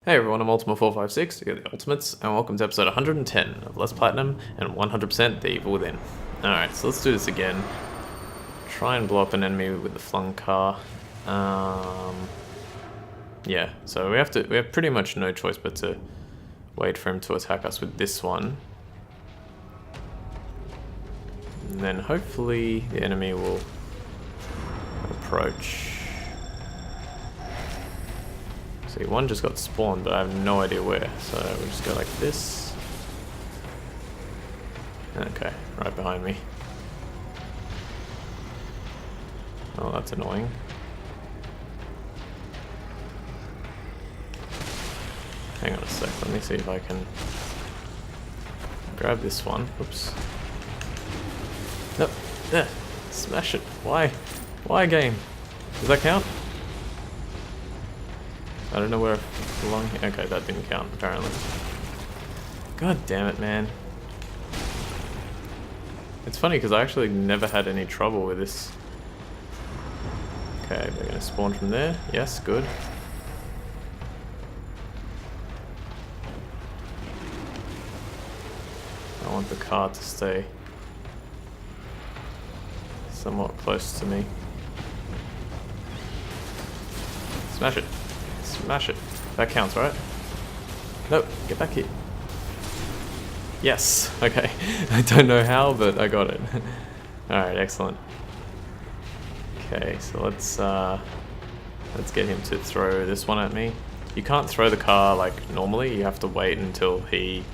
Hey everyone, I'm Ultima456, you're the Ultimates, and welcome to episode 110 of Less Platinum and 100% The Evil Within. Alright, so let's do this again. Try and blow up an enemy with the flung car. Yeah, so we have pretty much no choice but to wait for him to attack us with this one. And then hopefully the enemy will approach. See, one just got spawned, but I have no idea where, so we'll just go like this. Okay, right behind me. Oh, that's annoying. Hang on a sec, let me see if I can grab this one. Oops. Nope. Yeah. Smash it. Why? Why, game? Does that count? I don't know where I belong. Okay, that didn't count, apparently. God damn it, man. It's funny, because I actually never had any trouble with this. Okay, they're going to spawn from there. Yes, good. I want the car to stay somewhat close to me. Smash it. Smash it. That counts, right? Nope, get back here. Yes, okay. I don't know how, but I got it. Alright, excellent. Okay, so let's get him to throw this one at me. You can't throw the car like normally, you have to wait until he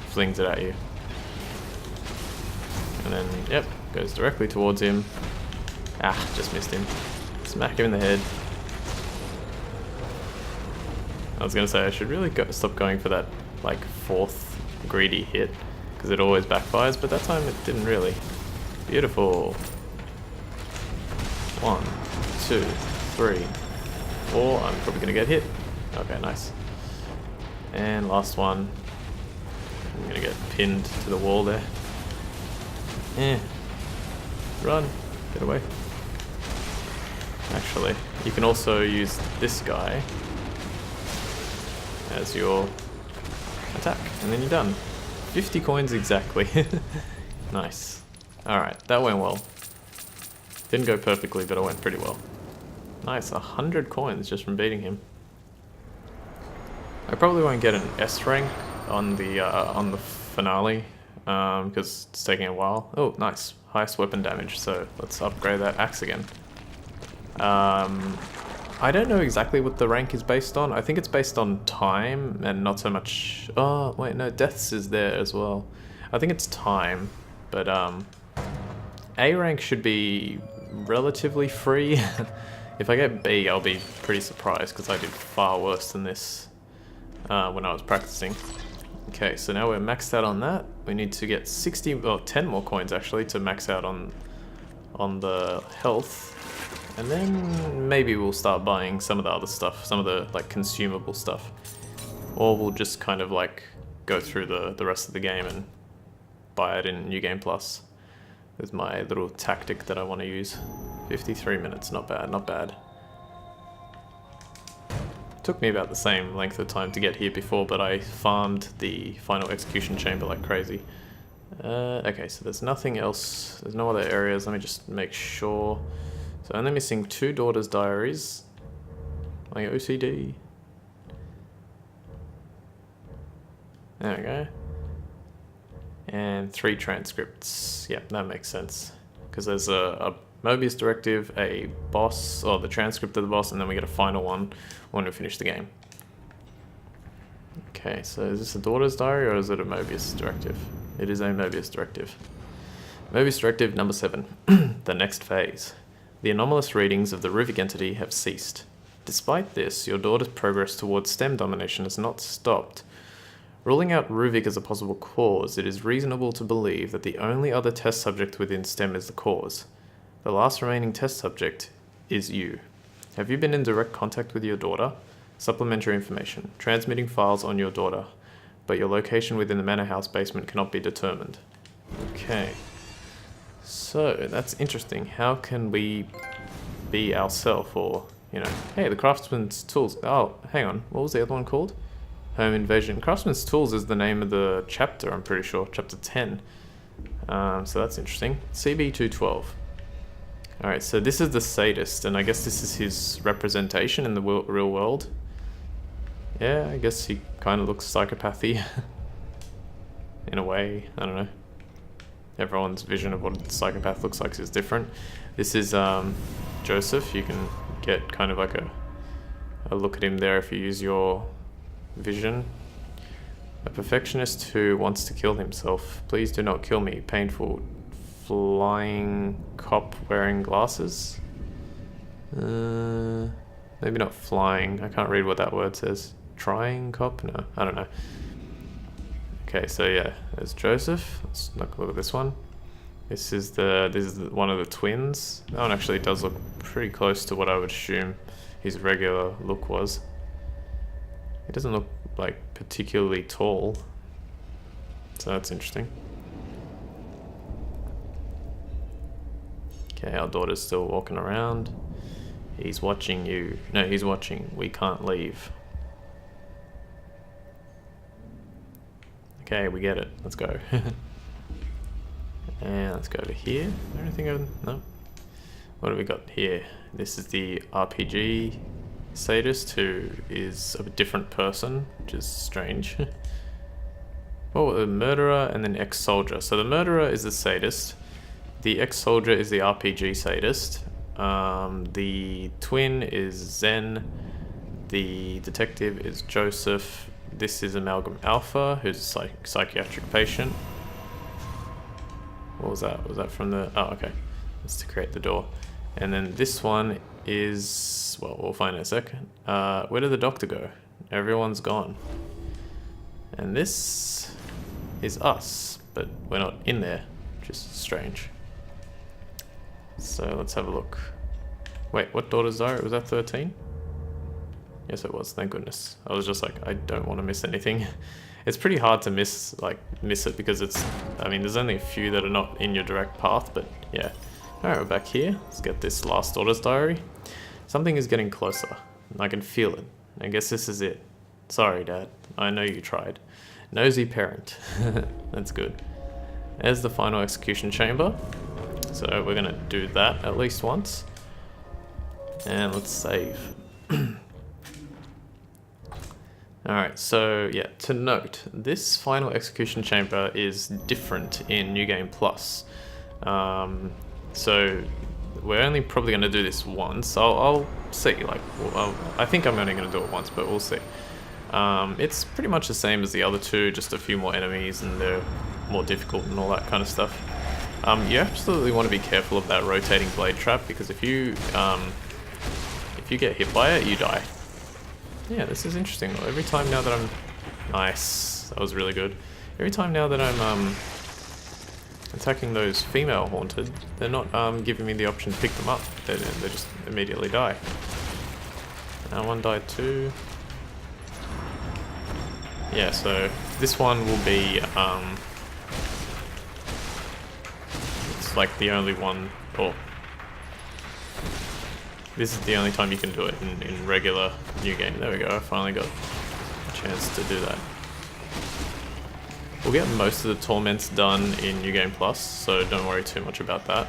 flings it at you. And then, yep, goes directly towards him. Ah, just missed him. Smack him in the head. I was gonna say I should really stop going for that like fourth greedy hit because it always backfires, but that time it didn't really. Beautiful. 1, 2, 3, 4. I'm probably gonna get hit. Okay, nice. And last one. I'm gonna get pinned to the wall there. Run. Get away. Actually, you can also use this guy as your attack, and then you're done. 50 coins exactly. Nice. Alright, that went well. Didn't go perfectly, but it went pretty well. Nice, 100 coins just from beating him. I probably won't get an S rank on the finale, because it's taking a while. Oh, nice. Highest weapon damage, so let's upgrade that axe again. I don't know exactly what the rank is based on. I think it's based on time and not so much... Oh, wait, no, deaths is there as well. I think it's time, but A rank should be relatively free. If I get B, I'll be pretty surprised because I did far worse than this when I was practicing. Okay, so now we're maxed out on that. We need to get 60, well, 10 more coins actually to max out on the health. And then maybe we'll start buying some of the other stuff, some of the like consumable stuff. Or we'll just kind of like go through the rest of the game and buy it in New Game Plus. With my little tactic that I want to use. 53 minutes, not bad, not bad. Took me about the same length of time to get here before, but I farmed the final execution chamber like crazy. Okay, so there's nothing else, there's no other areas, let me just make sure. So only missing 2 daughters' diaries. My OCD. There we go. And 3 transcripts. Yep, that makes sense. Because there's a Mobius directive, a boss, or the transcript of the boss, and then we get a final one when we finish the game. Okay, so is this a daughter's diary or is it a Mobius directive? It is a Mobius directive. Mobius directive number 7. The next phase. The anomalous readings of the Ruvik entity have ceased. Despite this, your daughter's progress towards STEM domination has not stopped. Ruling out Ruvik as a possible cause, it is reasonable to believe that the only other test subject within STEM is the cause. The last remaining test subject is you. Have you been in direct contact with your daughter? Supplementary information. Transmitting files on your daughter, but your location within the manor house basement cannot be determined. Okay. So, that's interesting. How can we be ourselves, or, you know, hey, the Craftsman's Tools. Oh, hang on. What was the other one called? Home Invasion. Craftsman's Tools is the name of the chapter, I'm pretty sure. Chapter 10. So that's interesting. CB212. Alright, so this is the sadist, and I guess this is his representation in the real world. Yeah, I guess he kind of looks psychopathy. In a way, I don't know. Everyone's vision of what a psychopath looks like is different. This is Joseph. You can get kind of like a look at him there if you use your vision. A perfectionist who wants to kill himself. Please do not kill me. Painful. Flying cop wearing glasses. Maybe not flying. I can't read what that word says. Trying cop? No, I don't know. Okay, so yeah, there's Joseph. Let's look at this one. This is one of the twins. That one actually does look pretty close to what I would assume his regular look was. He doesn't look like particularly tall, so that's interesting. Okay, our daughter's still walking around. He's watching you. No, he's watching. We can't leave. Okay, we get it. Let's go. And let's go over here. Is there anything over? No. What have we got here? This is the RPG sadist who is a different person, which is strange. Oh, a murderer and then ex-soldier. So the murderer is the sadist. The ex-soldier is the RPG sadist. The twin is Zen. The detective is Joseph. This is Amalgam Alpha, who's a psychiatric patient. What was that? Was that from the... Oh, okay. That's to create the door. And then this one is... Well, we'll find in a second. Where did the doctor go? Everyone's gone. And this is us, but we're not in there, which is strange. So let's have a look. Wait, what daughter's Zara? Was that 13? Yes, it was. Thank goodness. I was just like, I don't want to miss anything. It's pretty hard to miss it because it's... I mean, there's only a few that are not in your direct path, but yeah. Alright, we're back here. Let's get this last daughter's diary. Something is getting closer. I can feel it. I guess this is it. Sorry, Dad. I know you tried. Nosy parent. That's good. There's the final execution chamber. So we're going to do that at least once. And let's save. Alright, so yeah, to note, this final execution chamber is different in New Game Plus. So we're only probably going to do this once. I'll see. I think I'm only going to do it once, but we'll see. It's pretty much the same as the other two, just a few more enemies and they're more difficult and all that kind of stuff. You absolutely want to be careful of that rotating blade trap because if you get hit by it, you die. Yeah, this is interesting. Every time now that I'm... Nice. That was really good. Every time now that I'm attacking those female haunted, they're not giving me the option to pick them up. They just immediately die. Now one died too. Yeah, so this one will be... it's like the only one... Oh. This is the only time you can do it in regular New Game. There we go, I finally got a chance to do that. We'll get most of the torments done in New Game Plus, so don't worry too much about that.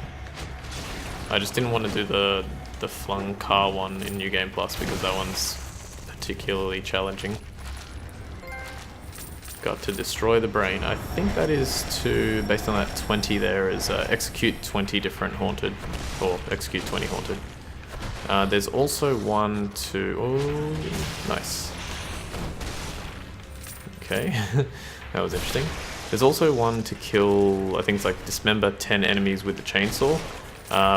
I just didn't want to do the flung car one in New Game Plus because that one's particularly challenging. Got to destroy the brain. I think that is to, based on that 20 there, is execute 20 different haunted, or execute 20 haunted. There's also one to... Oh, nice. Okay, that was interesting. There's also one to kill, I think it's like dismember 10 enemies with the chainsaw.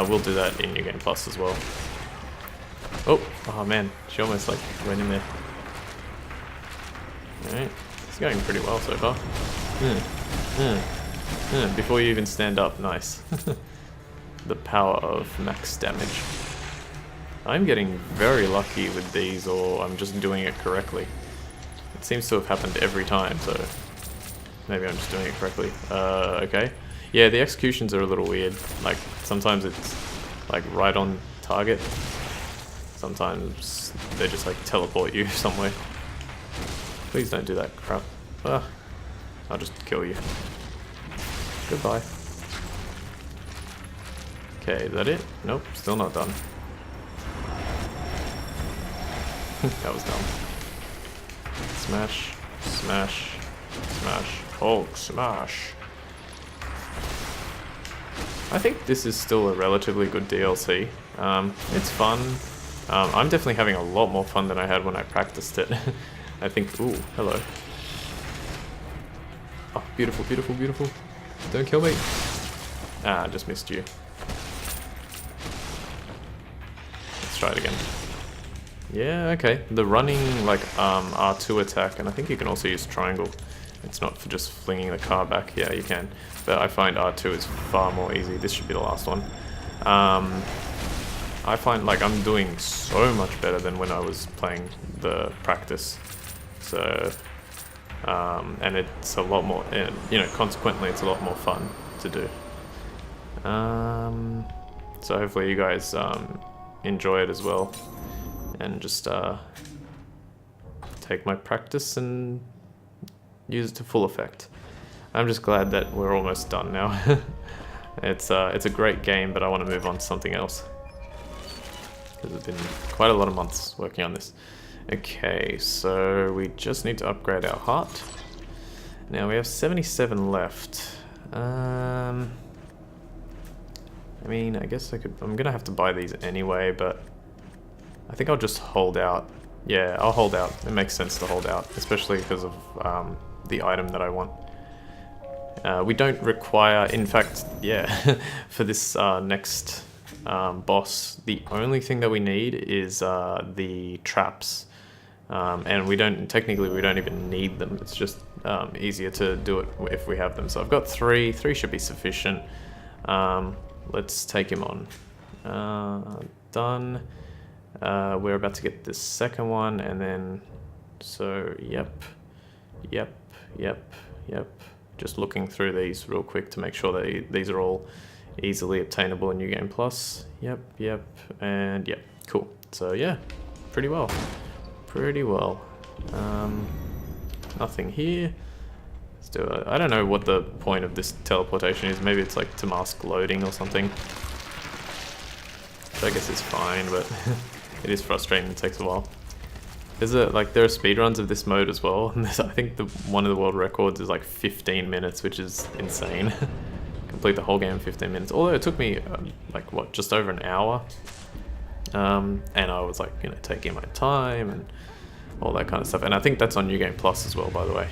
We'll do that in New Game Plus as well. Oh man, she almost like went in there. Alright, it's going pretty well so far. Before you even stand up, nice. The power of max damage. I'm getting very lucky with these, or I'm just doing it correctly. It seems to have happened every time, so maybe I'm just doing it correctly. Okay. Yeah, the executions are a little weird. Like, sometimes it's like right on target. Sometimes they just like teleport you somewhere. Please don't do that crap. Ah, I'll just kill you. Goodbye. Okay, is that it? Nope, still not done. That was dumb. Smash, smash, smash, Hulk, smash. I think this is still a relatively good DLC. It's fun. I'm definitely having a lot more fun than I had when I practiced it. I think, ooh, hello. Oh, beautiful, beautiful, beautiful. Don't kill me. Ah, I just missed you. Let's try it again. Yeah, okay. The running, like, R2 attack, and I think you can also use triangle. It's not for just flinging the car back. Yeah, you can. But I find R2 is far more easy. This should be the last one. I find, like, I'm doing so much better than when I was playing the practice. So, and it's a lot more, you know, consequently it's a lot more fun to do. So hopefully you guys enjoy it as well. And just take my practice and use it to full effect. I'm just glad that we're almost done now. It's a great game, but I want to move on to something else. Because it's been quite a lot of months working on this. Okay, so we just need to upgrade our heart. Now we have 77 left. I mean, I guess I'm gonna have to buy these anyway, but I think I'll just hold out. Yeah, I'll hold out. It makes sense to hold out, especially because of the item that I want. We don't require, in fact, yeah, for this next boss, the only thing that we need is the traps. And we don't even need them. It's just easier to do it if we have them. So I've got three should be sufficient. Let's take him on. Done. We're about to get the second one, and then, so, yep. Just looking through these real quick to make sure that these are all easily obtainable in New Game Plus. Yep, and yep, cool. So yeah, pretty well. Nothing here. Let's do it. I don't know what the point of this teleportation is. Maybe it's like to mask loading or something. So I guess it's fine, but it is frustrating. It takes a while. There are speedruns of this mode as well, and I think one of the world records is like 15 minutes, which is insane. Complete the whole game in 15 minutes. Although it took me like what, just over an hour, and I was like, you know, taking my time and all that kind of stuff. And I think that's on New Game Plus as well, by the way.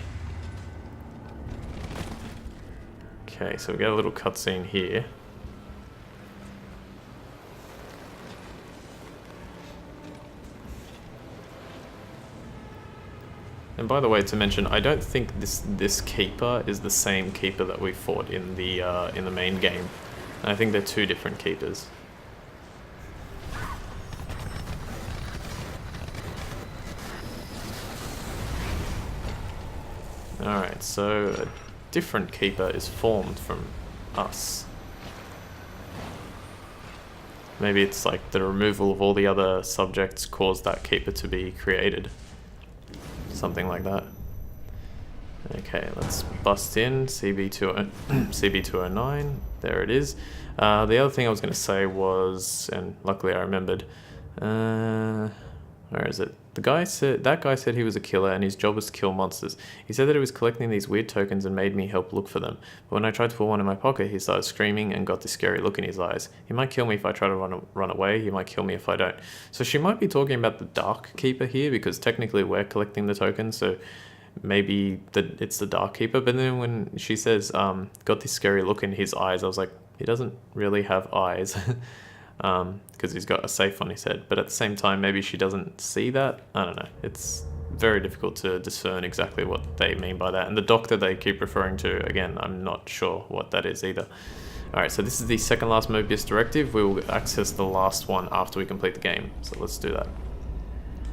Okay, so we get a little cutscene here. And by the way, to mention, I don't think this keeper is the same keeper that we fought in the main game. I think they're two different keepers. Alright, so a different keeper is formed from us. Maybe it's like the removal of all the other subjects caused that keeper to be created. Something like that. Okay, let's bust in CB209. There it is. The other thing I was going to say was, and luckily I remembered, where is it? That guy said he was a killer and his job was to kill monsters. He said that he was collecting these weird tokens and made me help look for them. But when I tried to put one in my pocket, he started screaming and got this scary look in his eyes. He might kill me if I try to run away. He might kill me if I don't. So she might be talking about the Dark Keeper here, because technically we're collecting the tokens, so maybe it's the Dark Keeper. But then when she says, got this scary look in his eyes, I was like, he doesn't really have eyes. Because he's got a safe on his head, but at the same time maybe she doesn't see that. I don't know, it's very difficult to discern exactly what they mean by that. And the doctor they keep referring to, again, I'm not sure what that is either. Alright, so this is the second last Mobius directive. We will access the last one after we complete the game, so let's do that.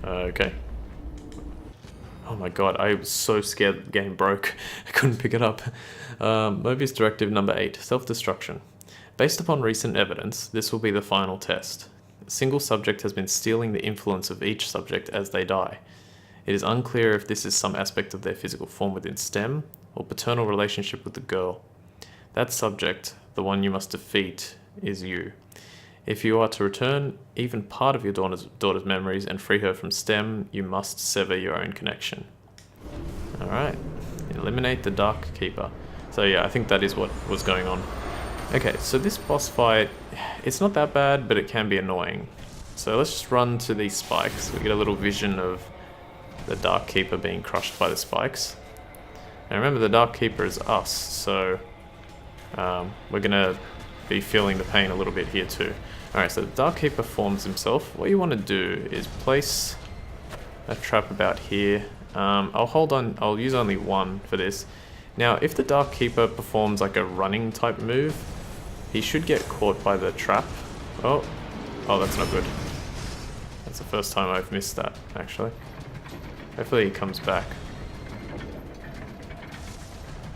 Okay. Oh my god, I was so scared the game broke. I couldn't pick it up. Mobius directive number 8, self-destruction. Based upon recent evidence, this will be the final test. A single subject has been stealing the influence of each subject as they die. It is unclear if this is some aspect of their physical form within STEM or paternal relationship with the girl. That subject, the one you must defeat, is you. If you are to return even part of your daughter's memories and free her from STEM, you must sever your own connection. Alright. Eliminate the Dark Keeper. So yeah, I think that is what was going on. Okay, so this boss fight, it's not that bad, but it can be annoying. So let's just run to these spikes. We get a little vision of the Dark Keeper being crushed by the spikes. And remember, the Dark Keeper is us, so we're gonna be feeling the pain a little bit here too. Alright, so the Dark Keeper forms himself. What you want to do is place a trap about here. I'll use only one for this. Now, if the Dark Keeper performs like a running type move, he should get caught by the trap. Oh, that's not good. That's the first time I've missed that, actually. Hopefully he comes back.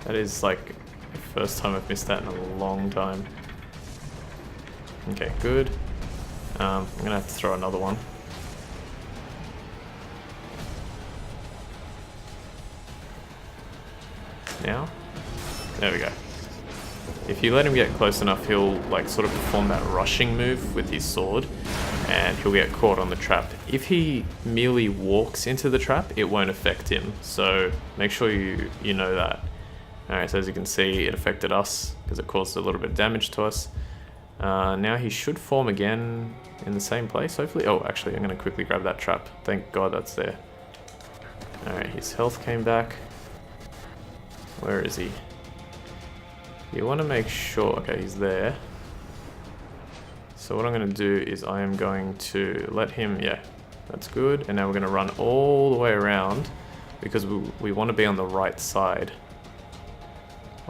That is like the first time I've missed that in a long time. Okay, good. I'm gonna have to throw another one. Now, there we go. If you let him get close enough, he'll like sort of perform that rushing move with his sword, and he'll get caught on the trap. If he merely walks into the trap, it won't affect him, so make sure you know that. Alright, so as you can see, it affected us because it caused a little bit of damage to us. Now he should form again in the same place, hopefully. Oh, actually, I'm going to quickly grab that trap. Thank God that's there. Alright, his health came back. Where is he? You want to make sure... Okay, he's there. So what I'm going to do is I am going to let him... Yeah, that's good. And now we're going to run all the way around because we want to be on the right side.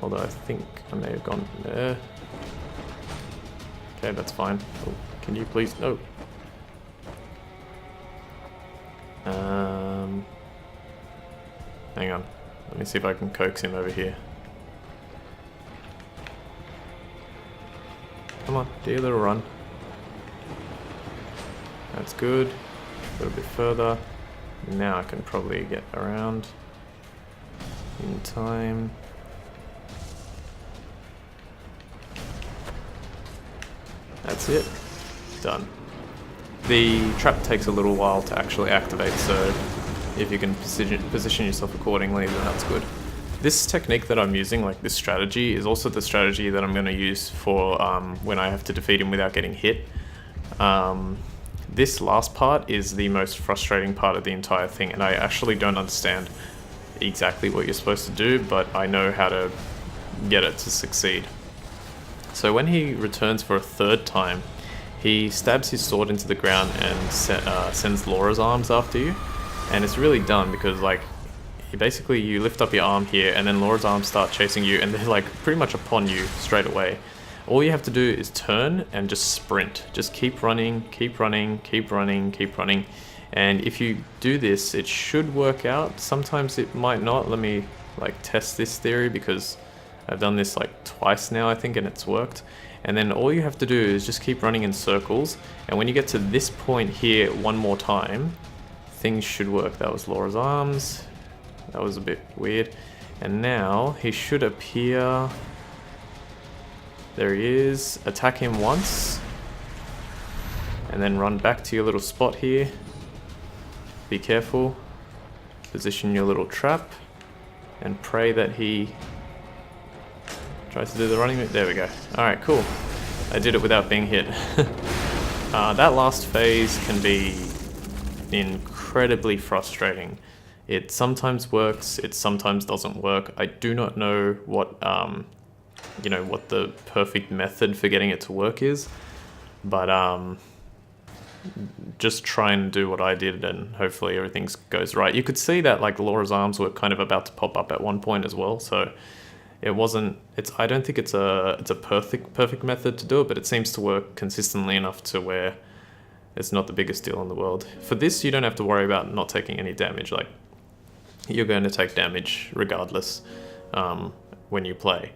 Although I think I may have gone there. Okay, that's fine. Oh, can you please... No. Hang on. Let me see if I can coax him over here. Come on, do your little run. That's good. A little bit further. Now I can probably get around in time. That's it. Done. The trap takes a little while to actually activate, so if you can position yourself accordingly, then that's good. This technique that I'm using, like this strategy, is also the strategy that I'm going to use for when I have to defeat him without getting hit. This last part is the most frustrating part of the entire thing, and I actually don't understand exactly what you're supposed to do, but I know how to get it to succeed. So when he returns for a third time, he stabs his sword into the ground and sends Laura's arms after you. And it's really dumb because like, basically you lift up your arm here and then Laura's arms start chasing you and they're like pretty much upon you straight away. All you have to do is turn and just sprint. Just keep running, keep running, keep running, keep running. And if you do this, it should work out. Sometimes it might not. Let me like test this theory because I've done this like twice now, I think, and it's worked. And then all you have to do is just keep running in circles. And when you get to this point here one more time, things should work. That was Laura's arms. That was a bit weird. And now he should appear. There he is. Attack him once. And then run back to your little spot here. Be careful. Position your little trap. And pray that he tries to do the running move. There we go. Alright, cool. I did it without being hit. That last phase can be incredibly frustrating. It sometimes works, it sometimes doesn't work. I do not know what what the perfect method for getting it to work is, but just try and do what I did and hopefully everything goes right. You could see that like Laura's arms were kind of about to pop up at one point as well, so it wasn't, I don't think it's a perfect method to do it, but it seems to work consistently enough to where it's not the biggest deal in the world. For this, you don't have to worry about not taking any damage. Like, you're going to take damage regardless when you play.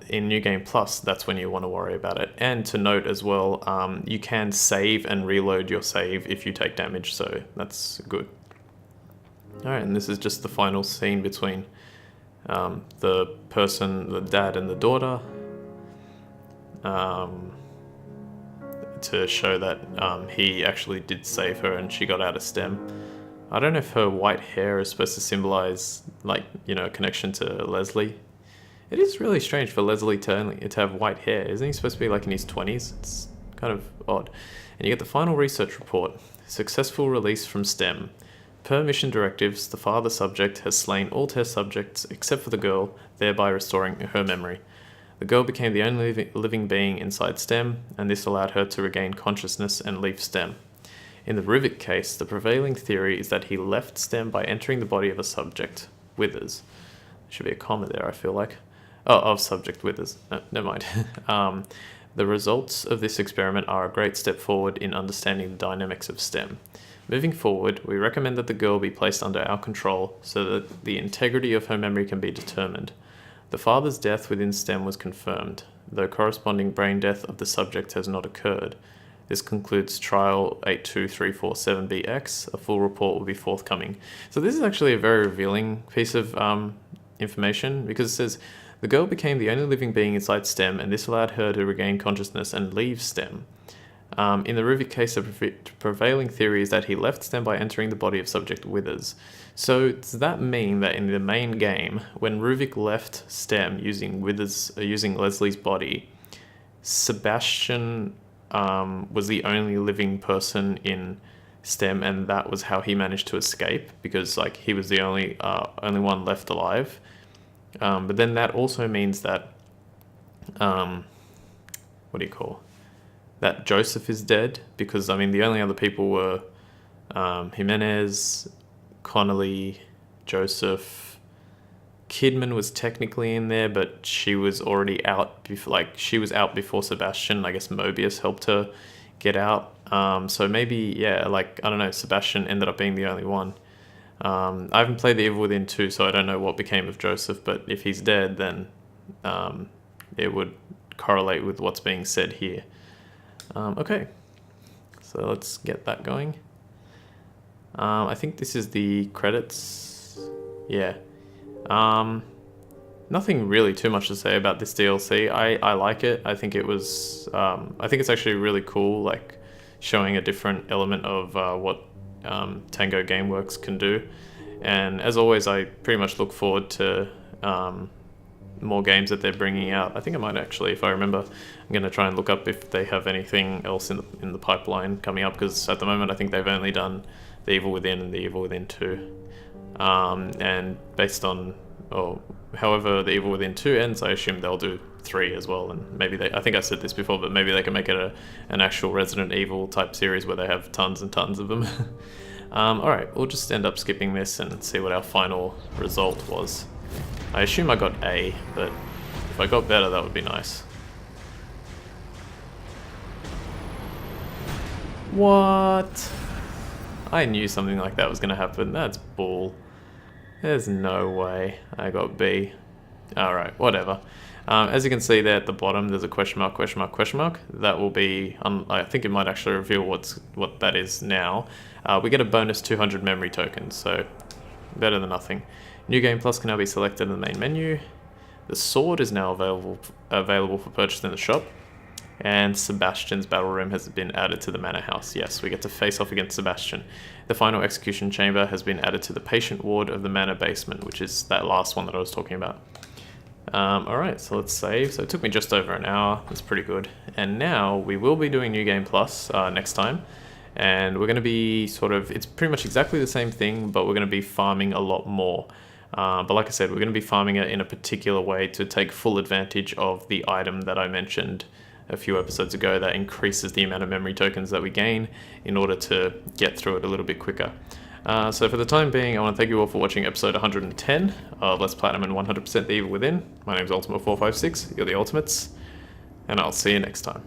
in New Game Plus, that's when you want to worry about it. And to note as well, you can save and reload your save if you take damage, so that's good. Alright, and this is just the final scene between the dad and the daughter, to show that he actually did save her and she got out of STEM. I don't know if her white hair is supposed to symbolize, like, you know, a connection to Leslie. It is really strange for Leslie to have white hair. Isn't he supposed to be like in his 20s? It's kind of odd. And you get the final research report. Successful release from STEM. Per mission directives, the father subject has slain all test subjects except for the girl, thereby restoring her memory. The girl became the only living being inside STEM, and this allowed her to regain consciousness and leave STEM. In the Rivik case, the prevailing theory is that he left STEM by entering the body of a subject, Withers. There should be a comma there, I feel like. Oh, of subject Withers. No, never mind. The results of this experiment are a great step forward in understanding the dynamics of STEM. Moving forward, we recommend that the girl be placed under our control so that the integrity of her memory can be determined. The father's death within STEM was confirmed, though corresponding brain death of the subject has not occurred. This concludes trial 82347BX. A full report will be forthcoming. So this is actually a very revealing piece of information, because it says, the girl became the only living being inside STEM, and this allowed her to regain consciousness and leave STEM. In the Rivik case, the prevailing theory is that he left STEM by entering the body of subject Withers. So does that mean that in the main game, when Ruvik left STEM using Leslie's body, Sebastian was the only living person in STEM, and that was how he managed to escape, because like he was the only one left alive? But then that also means that that Joseph is dead, because I mean the only other people were Jimenez, Connolly, Joseph. Kidman was technically in there, but she was already out before, she was out before Sebastian. I guess Mobius helped her get out. So maybe, yeah, I don't know, Sebastian ended up being the only one. I haven't played The Evil Within 2, so I don't know what became of Joseph, but if he's dead, then it would correlate with what's being said here. Okay, so let's get that going. I think this is the credits. Yeah. Nothing really too much to say about this DLC. I like it. I think it was, I think it's actually really cool, showing a different element of what Tango Gameworks can do. And as always, I pretty much look forward to more games that they're bringing out. I think I might actually, if I remember, I'm going to try and look up if they have anything else in the pipeline coming up, because at the moment I think they've only done The Evil Within and The Evil Within 2. And based on, however The Evil Within 2 ends, I assume they'll do 3 as well, and maybe I think I said this before, but maybe they can make it an actual Resident Evil type series where they have tons and tons of them. Alright, we'll just end up skipping this and see what our final result was. I assume I got A, but if I got better, that would be nice. What? I knew something like that was going to happen. That's bull. There's no way I got B. Alright, whatever. As you can see there at the bottom, there's a question mark, question mark, question mark. That will be, I think it might actually reveal what that is now. We get a bonus 200 memory tokens, so better than nothing. New Game Plus can now be selected in the main menu. The sword is now available for purchase in the shop. And Sebastian's battle room has been added to the manor house. Yes, we get to face off against Sebastian. The final execution chamber has been added to the patient ward of the manor basement, which is that last one that I was talking about. Alright, so let's save. So it took me just over an hour. That's pretty good. And now we will be doing New Game Plus next time. And we're going to be it's pretty much exactly the same thing, but we're going to be farming a lot more. But like I said, we're going to be farming it in a particular way to take full advantage of the item that I mentioned a few episodes ago that increases the amount of memory tokens that we gain in order to get through it a little bit quicker. So for the time being, I want to thank you all for watching episode 110 of Let's Platinum and 100% The Evil Within. My name is Ultima456, you're the Ultimates, and I'll see you next time.